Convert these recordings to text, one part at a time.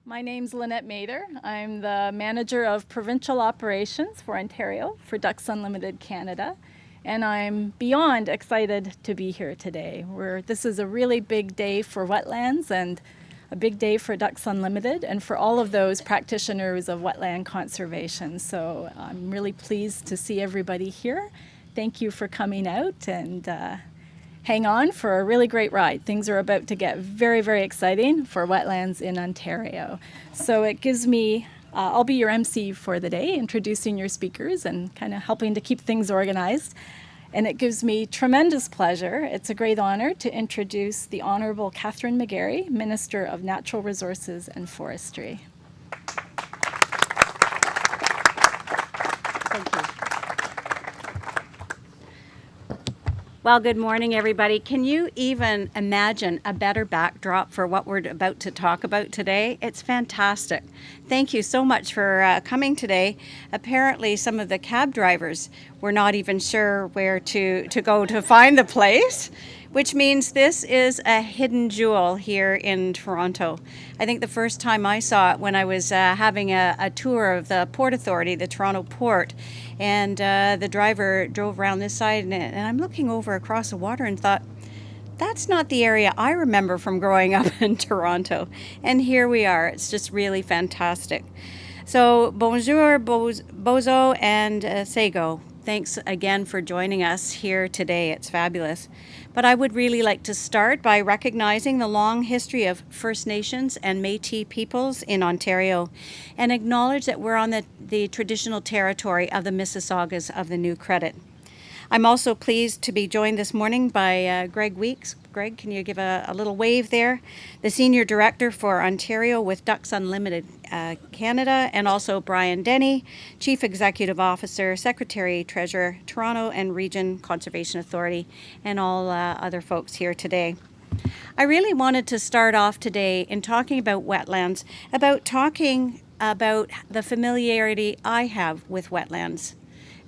My name's Lynette Mather. I'm the Manager of Provincial Operations for Ontario for Ducks Unlimited Canada, and I'm beyond excited to be here today. This is a really big day for wetlands and a big day for Ducks Unlimited and for all of those practitioners of wetland conservation. So I'm really pleased to see everybody here. Thank you for coming out, and hang on for a really great ride. Things are about to get very, very exciting for wetlands in Ontario. So it gives me, I'll be your MC for the day, introducing your speakers and kind of helping to keep things organized. And it gives me tremendous pleasure. It's a great honor to introduce the Honorable Catherine McGarry, Minister of Natural Resources and Forestry. Thank you. Well, good morning, everybody. Can you even imagine a better backdrop for what we're about to talk about today? It's fantastic. Thank you so much for coming today. Apparently, some of the cab drivers were not even sure where to go to find the place, which means this is a hidden jewel here in Toronto. I think the first time I saw it when I was having a tour of the Port Authority, the Toronto Port, and the driver drove around this side, and I'm looking over across the water and thought, that's not the area I remember from growing up in Toronto. And here we are. It's just really fantastic. So bonjour, bozo, and sego. Thanks again for joining us here today. It's fabulous. But I would really like to start by recognizing the long history of First Nations and Métis peoples in Ontario and acknowledge that we're on the traditional territory of the Mississaugas of the New Credit. I'm also pleased to be joined this morning by Greg Weeks. Greg, can you give a little wave there? The Senior Director for Ontario with Ducks Unlimited Canada, and also Brian Denny, Chief Executive Officer, Secretary, Treasurer, Toronto and Region Conservation Authority, and all other folks here today. I really wanted to start off today in talking about wetlands, talking about the familiarity I have with wetlands.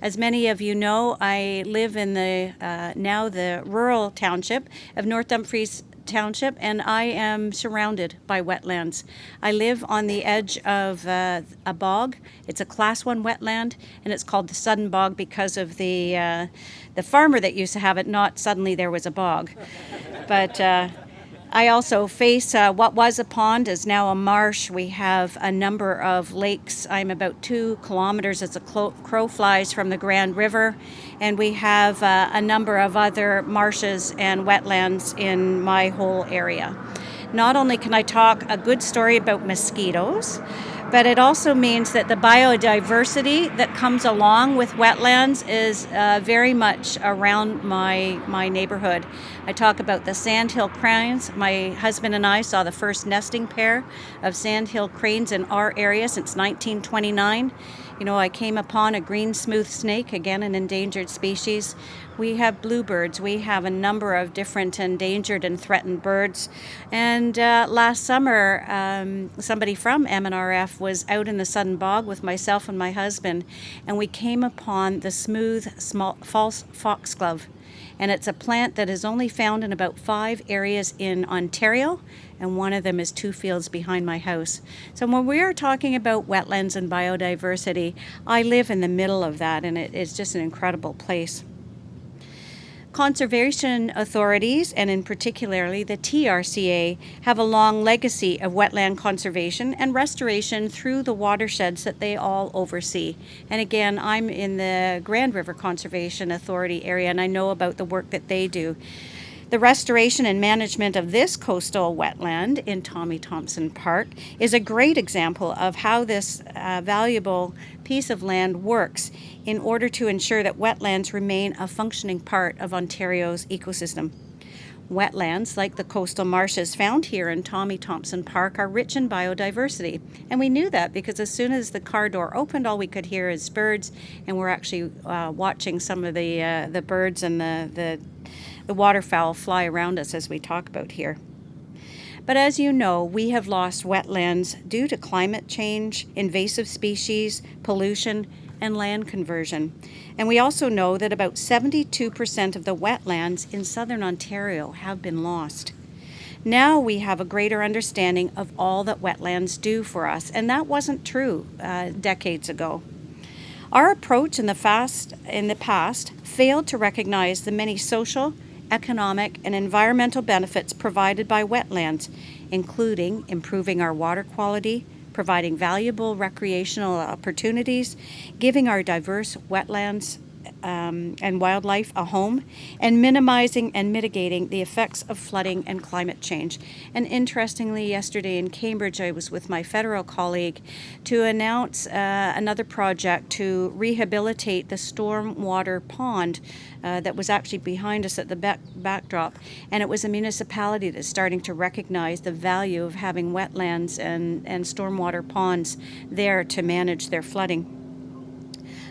As many of you know, I live in now the rural township of North Dumfries Township, and I am surrounded by wetlands. I live on the edge of a bog. It's a Class 1 wetland, and it's called the Sudden Bog because of the farmer that used to have it, not suddenly there was a bog. But I also face what was a pond is now a marsh. We have a number of lakes. I'm about 2 kilometers as a crow flies from the Grand River, and we have a number of other marshes and wetlands in my whole area. Not only can I talk a good story about mosquitoes, but it also means that the biodiversity that comes along with wetlands is very much around my neighborhood. I talk about the sandhill cranes. My husband and I saw the first nesting pair of sandhill cranes in our area since 1929. You know, I came upon a green smooth snake, again an endangered species. We have bluebirds. We have a number of different endangered and threatened birds. And last summer, somebody from MNRF was out in the Sudden Bog with myself and my husband, and we came upon the smooth false foxglove. And it's a plant that is only found in about 5 areas in Ontario, and one of them is 2 fields behind my house. So when we are talking about wetlands and biodiversity, I live in the middle of that, and it is just an incredible place. Conservation authorities, and in particularly the TRCA, have a long legacy of wetland conservation and restoration through the watersheds that they all oversee. And again, I'm in the Grand River Conservation Authority area, and I know about the work that they do. The restoration and management of this coastal wetland in Tommy Thompson Park is a great example of how this valuable piece of land works in order to ensure that wetlands remain a functioning part of Ontario's ecosystem. Wetlands, like the coastal marshes found here in Tommy Thompson Park, are rich in biodiversity. And we knew that because as soon as the car door opened, all we could hear is birds, and we're actually watching some of the birds and the waterfowl fly around us as we talk about here. But as you know, we have lost wetlands due to climate change, invasive species, pollution, and land conversion. And we also know that about 72% of the wetlands in southern Ontario have been lost. Now we have a greater understanding of all that wetlands do for us, and that wasn't true decades ago. Our approach in the past failed to recognize the many social, economic, and environmental benefits provided by wetlands, including improving our water quality, providing valuable recreational opportunities, giving our diverse wetlands and wildlife a home, and minimizing and mitigating the effects of flooding and climate change. And interestingly, yesterday in Cambridge, I was with my federal colleague to announce another project to rehabilitate the stormwater pond that was actually behind us at the backdrop. And it was a municipality that's starting to recognize the value of having wetlands and stormwater ponds there to manage their flooding.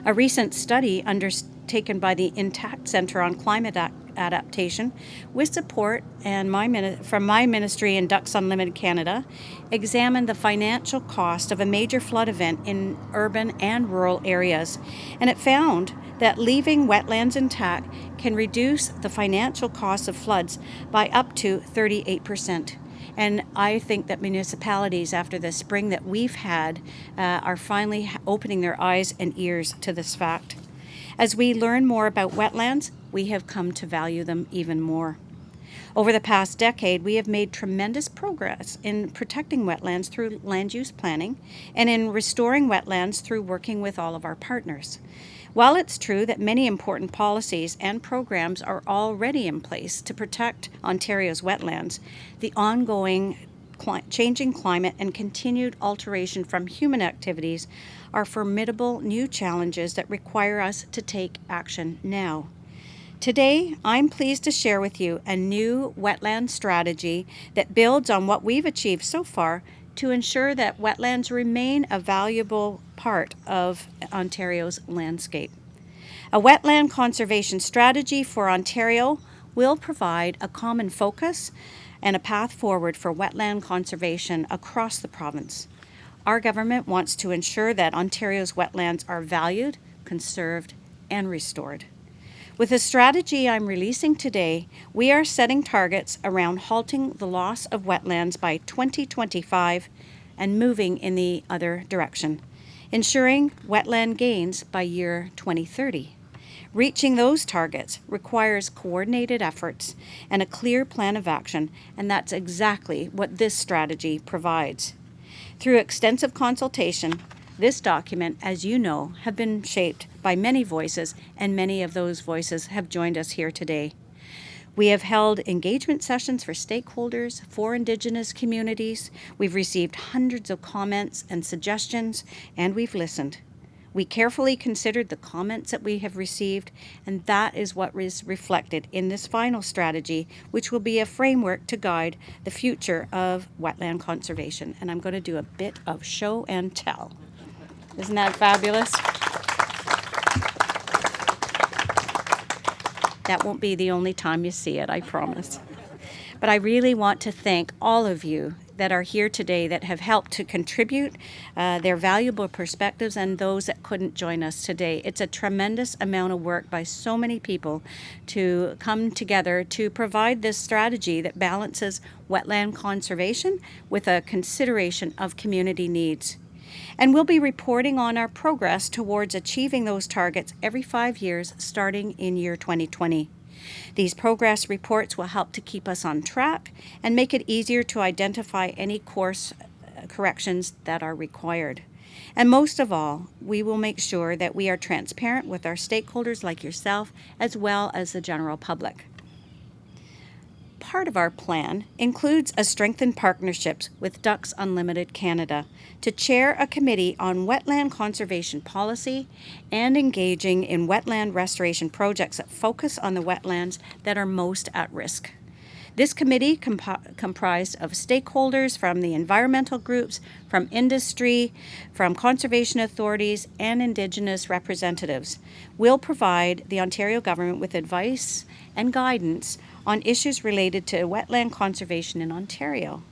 A recent study undertaken by the Intact Center on Climate Adaptation, with support from my ministry in Ducks Unlimited Canada, examined the financial cost of a major flood event in urban and rural areas. And it found that leaving wetlands intact can reduce the financial cost of floods by up to 38%. And I think that municipalities, after the spring that we've had, are finally opening their eyes and ears to this fact. As we learn more about wetlands, we have come to value them even more. Over the past decade, we have made tremendous progress in protecting wetlands through land use planning and in restoring wetlands through working with all of our partners. While it's true that many important policies and programs are already in place to protect Ontario's wetlands, the ongoing changing climate and continued alteration from human activities are formidable new challenges that require us to take action now. Today, I'm pleased to share with you a new wetland strategy that builds on what we've achieved so far to ensure that wetlands remain a valuable part of Ontario's landscape. A wetland conservation strategy for Ontario will provide a common focus and a path forward for wetland conservation across the province. Our government wants to ensure that Ontario's wetlands are valued, conserved, and restored. With the strategy I'm releasing today, we are setting targets around halting the loss of wetlands by 2025 and moving in the other direction, ensuring wetland gains by year 2030. Reaching those targets requires coordinated efforts and a clear plan of action, and that's exactly what this strategy provides. Through extensive consultation, this document, as you know, have been shaped by many voices, and many of those voices have joined us here today. We have held engagement sessions for stakeholders, for Indigenous communities. We've received hundreds of comments and suggestions, and we've listened. We carefully considered the comments that we have received, and that is what is reflected in this final strategy, which will be a framework to guide the future of wetland conservation. And I'm going to do a bit of show and tell. Isn't that fabulous? That won't be the only time you see it, I promise. But I really want to thank all of you that are here today that have helped to contribute their valuable perspectives and those that couldn't join us today. It's a tremendous amount of work by so many people to come together to provide this strategy that balances wetland conservation with a consideration of community needs. And we'll be reporting on our progress towards achieving those targets every 5 years, starting in year 2020. These progress reports will help to keep us on track and make it easier to identify any course corrections that are required. And most of all, we will make sure that we are transparent with our stakeholders like yourself, as well as the general public. Part of our plan includes a strengthened partnerships with Ducks Unlimited Canada to chair a committee on wetland conservation policy and engaging in wetland restoration projects that focus on the wetlands that are most at risk. This committee, comprised of stakeholders from the environmental groups, from industry, from conservation authorities, and Indigenous representatives, will provide the Ontario government with advice and guidance on issues related to wetland conservation in Ontario.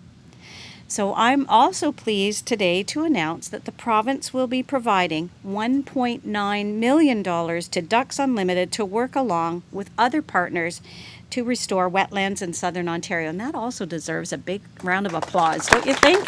So I'm also pleased today to announce that the province will be providing $1.9 million to Ducks Unlimited to work along with other partners to restore wetlands in southern Ontario. And that also deserves a big round of applause, don't you think?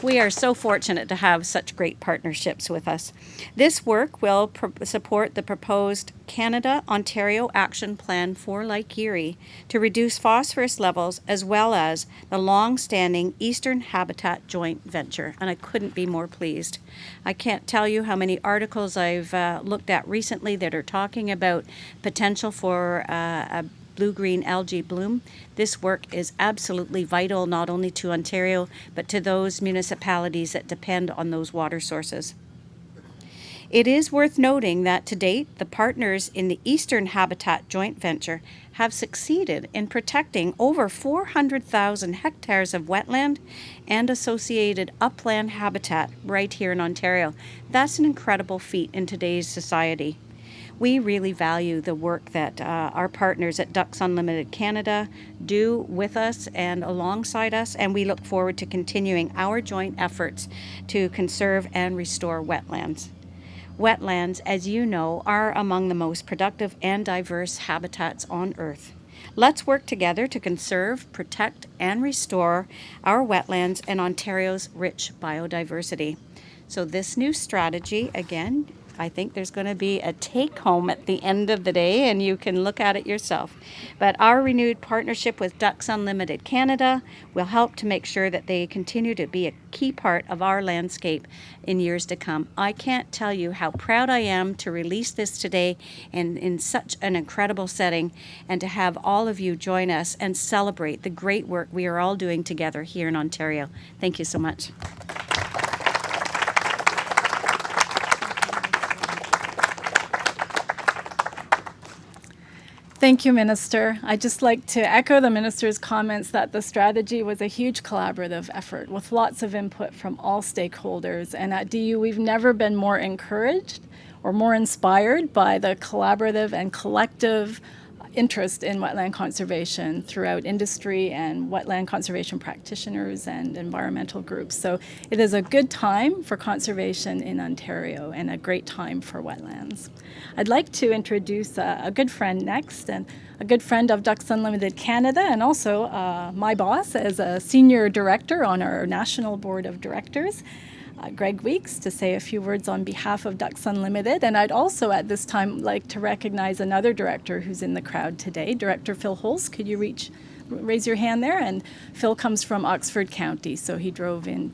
We are so fortunate to have such great partnerships with us. This work will support the proposed Canada-Ontario Action Plan for Lake Erie to reduce phosphorus levels, as well as the long-standing Eastern Habitat Joint Venture, and I couldn't be more pleased. I can't tell you how many articles I've looked at recently that are talking about potential for a blue-green algae bloom. This work is absolutely vital, not only to Ontario, but to those municipalities that depend on those water sources. It is worth noting that to date, the partners in the Eastern Habitat Joint Venture have succeeded in protecting over 400,000 hectares of wetland and associated upland habitat right here in Ontario. That's an incredible feat in today's society. We really value the work that our partners at Ducks Unlimited Canada do with us and alongside us, and we look forward to continuing our joint efforts to conserve and restore wetlands. Wetlands, as you know, are among the most productive and diverse habitats on Earth. Let's work together to conserve, protect, and restore our wetlands and Ontario's rich biodiversity. So this new strategy, again, I think there's going to be a take-home at the end of the day, and you can look at it yourself. But our renewed partnership with Ducks Unlimited Canada will help to make sure that they continue to be a key part of our landscape in years to come. I can't tell you how proud I am to release this today in such an incredible setting, and to have all of you join us and celebrate the great work we are all doing together here in Ontario. Thank you so much. Thank you, Minister. I'd just like to echo the Minister's comments that the strategy was a huge collaborative effort with lots of input from all stakeholders. And at DU, we've never been more encouraged or more inspired by the collaborative and collective interest in wetland conservation throughout industry and wetland conservation practitioners and environmental groups. So it is a good time for conservation in Ontario and a great time for wetlands. I'd like to introduce a good friend next, and a good friend of Ducks Unlimited Canada, and also my boss as a senior director on our national board of directors, Greg Weeks, to say a few words on behalf of Ducks Unlimited. And I'd also at this time like to recognize another director who's in the crowd today, Director Phil Holst. Could you raise your hand there? And Phil comes from Oxford County, so he drove in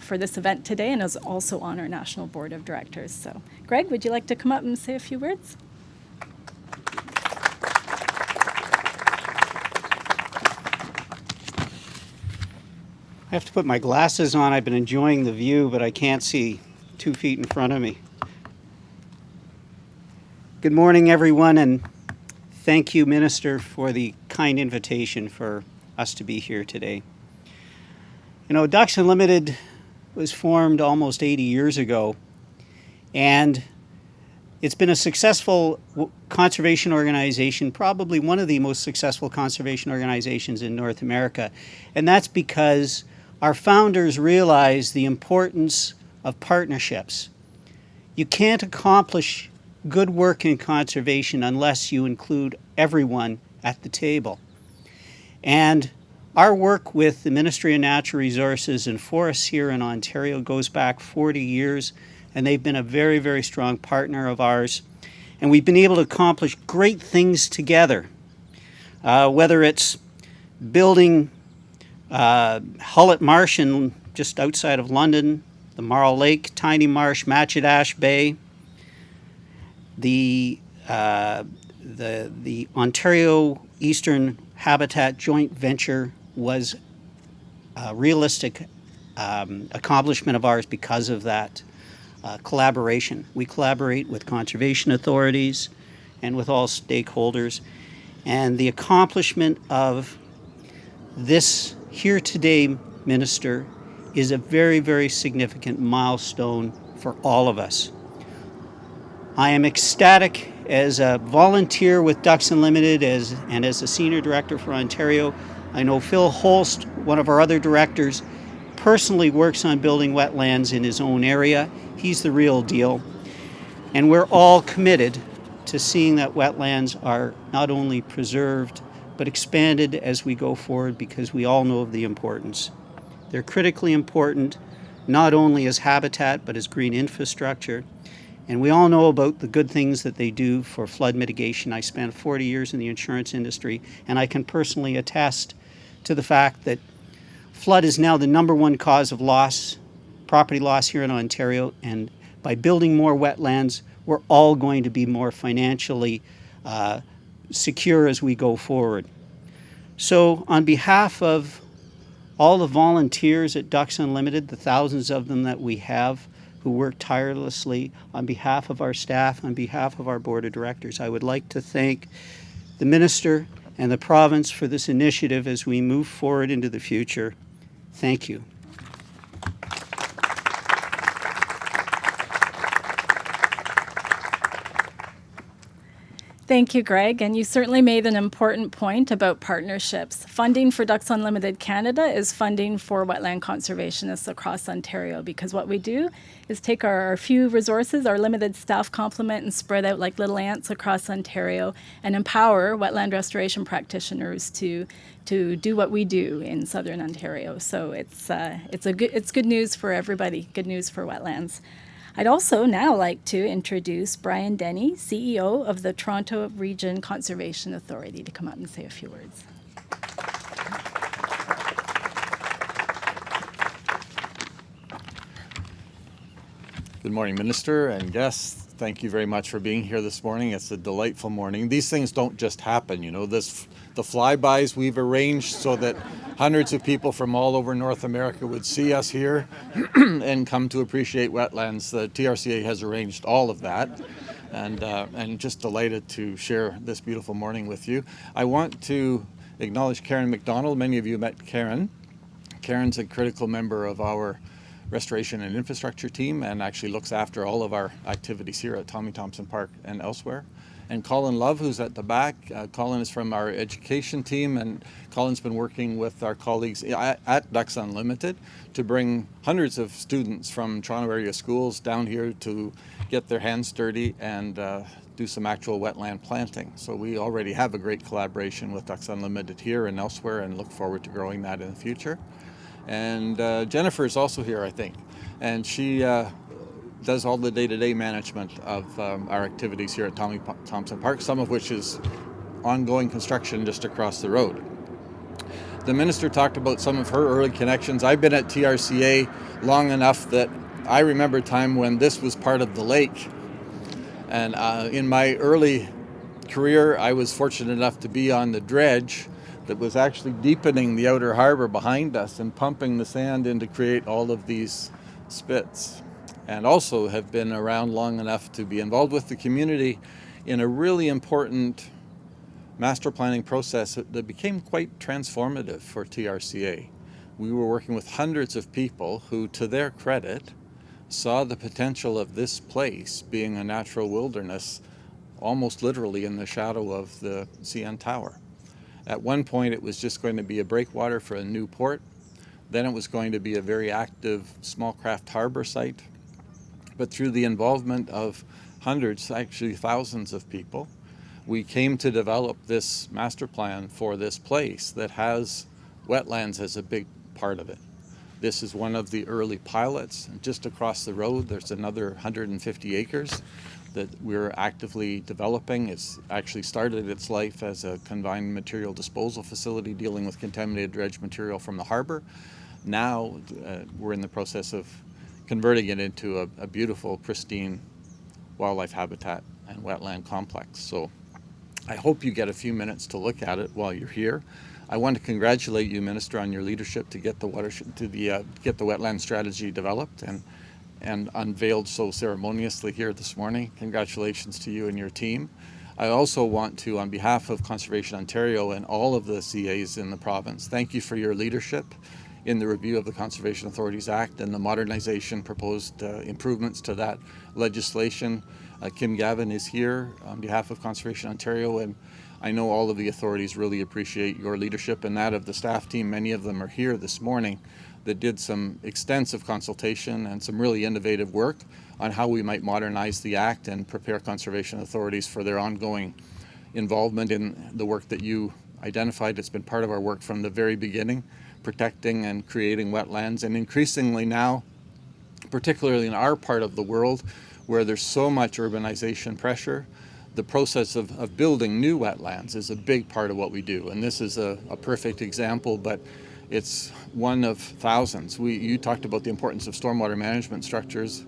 for this event today and is also on our national board of directors. So Greg, would you like to come up and say a few words? I have to put my glasses on. I've been enjoying the view, but I can't see 2 feet in front of me. Good morning, everyone, and thank you, Minister, for the kind invitation for us to be here today. You know, Ducks Unlimited was formed almost 80 years ago, and it's been a successful conservation organization, probably one of the most successful conservation organizations in North America, and that's because our founders realized the importance of partnerships. You can't accomplish good work in conservation unless you include everyone at the table. And our work with the Ministry of Natural Resources and Forests here in Ontario goes back 40 years, and they've been a very, very strong partner of ours. And we've been able to accomplish great things together, whether it's building Hullet Marsh just outside of London, the Marl Lake, Tiny Marsh, Matchedash Bay, the Ontario Eastern Habitat Joint Venture was a realistic accomplishment of ours because of that collaboration. We collaborate with conservation authorities and with all stakeholders, and the accomplishment of this here today, Minister, is a very, very significant milestone for all of us. I am ecstatic as a volunteer with Ducks Unlimited and as a senior director for Ontario. I know Phil Holst, one of our other directors, personally works on building wetlands in his own area. He's the real deal. And we're all committed to seeing that wetlands are not only preserved, but expanded as we go forward, because we all know of the importance. They're critically important, not only as habitat, but as green infrastructure. And we all know about the good things that they do for flood mitigation. I spent 40 years in the insurance industry, and I can personally attest to the fact that flood is now the #1 cause of loss, property loss here in Ontario, and by building more wetlands, we're all going to be more financially secure as we go forward. So on behalf of all the volunteers at Ducks Unlimited, the thousands of them that we have who work tirelessly, on behalf of our staff, on behalf of our board of directors, I would like to thank the minister and the province for this initiative as we move forward into the future. Thank you. Thank you, Greg. And you certainly made an important point about partnerships. Funding for Ducks Unlimited Canada is funding for wetland conservationists across Ontario, because what we do is take our few resources, our limited staff complement, and spread out like little ants across Ontario and empower wetland restoration practitioners to do what we do in Southern Ontario. So it's good news for everybody, good news for wetlands. I'd also now like to introduce Brian Denny, CEO of the Toronto Region Conservation Authority, to come up and say a few words. Good morning, Minister and guests. Thank you very much for being here this morning. It's a delightful morning. These things don't just happen, you know. The flybys we've arranged so that hundreds of people from all over North America would see us here and come to appreciate wetlands. The TRCA has arranged all of that, and just delighted to share this beautiful morning with you. I want to acknowledge Karen McDonald. Many of you met Karen. Karen's a critical member of our restoration and infrastructure team and actually looks after all of our activities here at Tommy Thompson Park and elsewhere. And Colin Love, who's at the back. Colin is from our education team, and Colin's been working with our colleagues at Ducks Unlimited to bring hundreds of students from Toronto area schools down here to get their hands dirty and do some actual wetland planting. So we already have a great collaboration with Ducks Unlimited here and elsewhere, and look forward to growing that in the future. And Jennifer is also here, I think, and she does all the day-to-day management of our activities here at Tommy Thompson Park, some of which is ongoing construction just across the road. The minister talked about some of her early connections. I've been at TRCA long enough that I remember a time when this was part of the lake. And in my early career, I was fortunate enough to be on the dredge that was actually deepening the outer harbor behind us and pumping the sand in to create all of these spits. And also have been around long enough to be involved with the community in a really important master planning process that became quite transformative for TRCA. We were working with hundreds of people who, to their credit, saw the potential of this place being a natural wilderness, almost literally in the shadow of the CN Tower. At one point, it was just going to be a breakwater for a new port. Then it was going to be a very active small craft harbor site. But through the involvement of hundreds, actually thousands of people, we came to develop this master plan for this place that has wetlands as a big part of it. This is one of the early pilots. Just across the road, there's another 150 acres that we're actively developing. It's actually started its life as a combined material disposal facility dealing with contaminated dredge material from the harbor. Now we're in the process of converting it into a beautiful, pristine wildlife habitat and wetland complex. So I hope you get a few minutes to look at it while you're here. I want to congratulate you, Minister, on your leadership to get the get the wetland strategy developed and unveiled so ceremoniously here this morning. Congratulations to you and your team. I also want to, on behalf of Conservation Ontario and all of the CAs in the province, thank you for your leadership in the review of the Conservation Authorities Act and the modernization proposed improvements to that legislation. Kim Gavin is here on behalf of Conservation Ontario, and I know all of the authorities really appreciate your leadership and that of the staff team. Many of them are here this morning that did some extensive consultation and some really innovative work on how we might modernize the Act and prepare conservation authorities for their ongoing involvement in the work that you identified. It's been part of our work from the very beginning, protecting and creating wetlands, and increasingly now, particularly in our part of the world where there's so much urbanization pressure, the process of building new wetlands is a big part of what we do. And this is a perfect example, but it's one of thousands. You talked about the importance of stormwater management structures.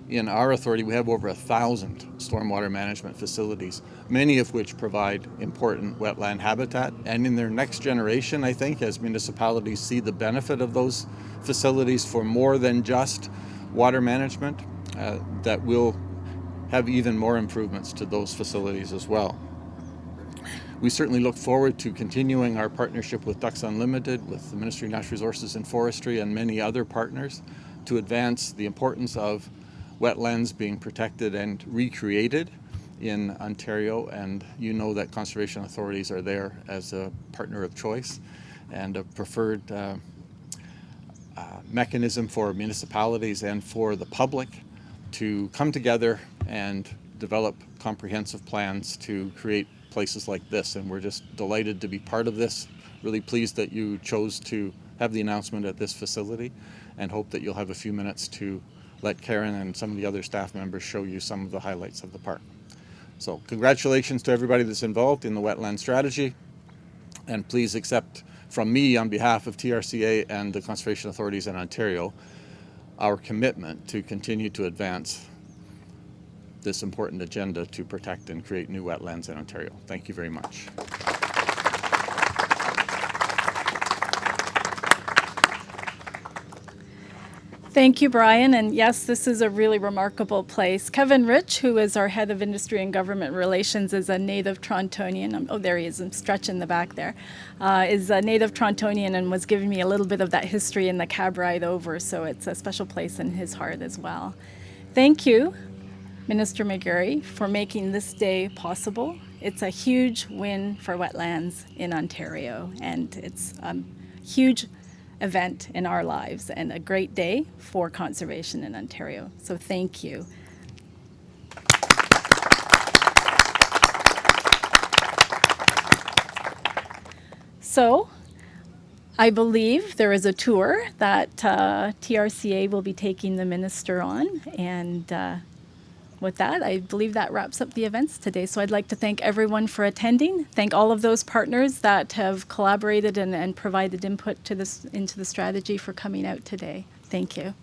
In our authority, we have over 1,000 stormwater management facilities, many of which provide important wetland habitat. And in their next generation, I think, as municipalities see the benefit of those facilities for more than just water management, that will have even more improvements to those facilities as well. We certainly look forward to continuing our partnership with Ducks Unlimited, with the Ministry of Natural Resources and Forestry, and many other partners to advance the importance of wetlands being protected and recreated in Ontario. And you know that conservation authorities are there as a partner of choice and a preferred mechanism for municipalities and for the public to come together and develop comprehensive plans to create places like this. And we're just delighted to be part of this. Really pleased that you chose to have the announcement at this facility, and hope that you'll have a few minutes to let Karen and some of the other staff members show you some of the highlights of the park. So congratulations to everybody that's involved in the wetland strategy, and please accept from me on behalf of TRCA and the conservation authorities in Ontario our commitment to continue to advance this important agenda to protect and create new wetlands in Ontario. Thank you very much. Thank you, Brian. And yes, this is a really remarkable place. Kevin Rich, who is our head of industry and government relations, is a native Torontonian. Oh, there he is. I'm stretching the back there. Is a native Torontonian and was giving me a little bit of that history in the cab ride over. So it's a special place in his heart as well. Thank you, Minister McGarry, for making this day possible. It's a huge win for wetlands in Ontario, and it's a huge event in our lives and a great day for conservation in Ontario. So thank you. So I believe there is a tour that TRCA will be taking the minister on, and with that, I believe that wraps up the events today. So I'd like to thank everyone for attending. Thank all of those partners that have collaborated and provided input to this into the strategy for coming out today. Thank you.